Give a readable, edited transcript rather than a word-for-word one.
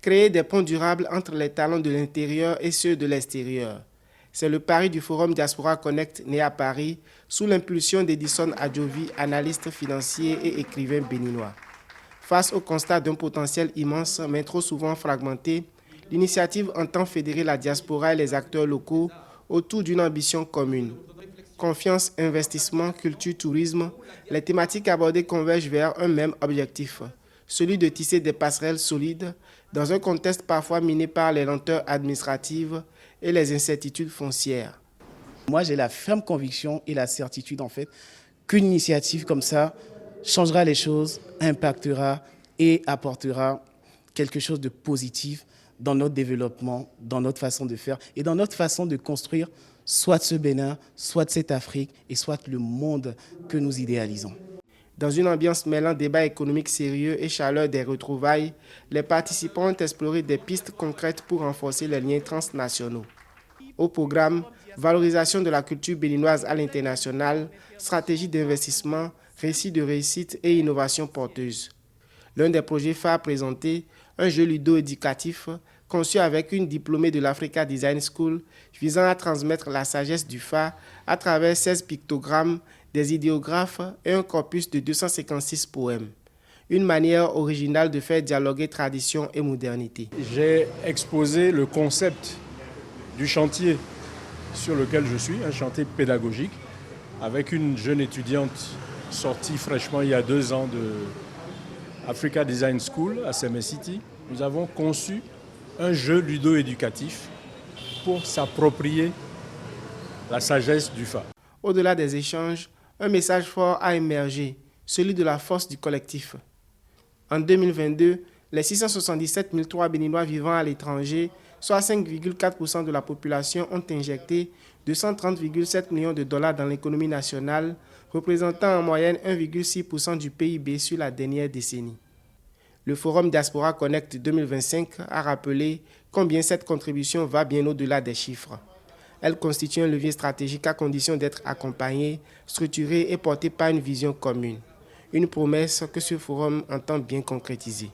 Créer des ponts durables entre les talents de l'intérieur et ceux de l'extérieur. C'est le pari du Forum Diaspora Connect né à Paris sous l'impulsion d'Edison Adjovi, analyste financier et écrivain béninois. Face au constat d'un potentiel immense mais trop souvent fragmenté, l'initiative entend fédérer la diaspora et les acteurs locaux autour d'une ambition commune. Confiance, investissement, culture, tourisme, les thématiques abordées convergent vers un même objectif, celui de tisser des passerelles solides dans un contexte parfois miné par les lenteurs administratives et les incertitudes foncières. Moi, j'ai la ferme conviction et la certitude qu'une initiative comme ça changera les choses, impactera et apportera quelque chose de positif dans notre développement, dans notre façon de faire et dans notre façon de construire soit ce Bénin, soit cette Afrique et soit le monde que nous idéalisons. Dans une ambiance mêlant débat économique sérieux et chaleur des retrouvailles, les participants ont exploré des pistes concrètes pour renforcer les liens transnationaux. Au programme, valorisation de la culture béninoise à l'international, stratégie d'investissement, récits de réussite et innovation porteuse. L'un des projets phares présentés, un jeu ludo-éducatif conçu avec une diplômée de l'Africa Design School visant à transmettre la sagesse du Fa à travers 16 pictogrammes, des idéographes et un corpus de 256 poèmes. Une manière originale de faire dialoguer tradition et modernité. J'ai exposé le concept du chantier sur lequel je suis, un chantier pédagogique, avec une jeune étudiante sortie fraîchement il y a 2 ans de Africa Design School à Seme City. Nous avons conçu un jeu ludo-éducatif pour s'approprier la sagesse du Fa. Au-delà des échanges, un message fort a émergé, celui de la force du collectif. En 2022, les 677 003 Béninois vivant à l'étranger, soit 5,4% de la population, ont injecté 230,7 millions de dollars dans l'économie nationale, représentant en moyenne 1,6% du PIB sur la dernière décennie. Le Forum Diaspora Connect 2025 a rappelé combien cette contribution va bien au-delà des chiffres. Elle constitue un levier stratégique à condition d'être accompagnée, structurée et portée par une vision commune. Une promesse que ce forum entend bien concrétiser.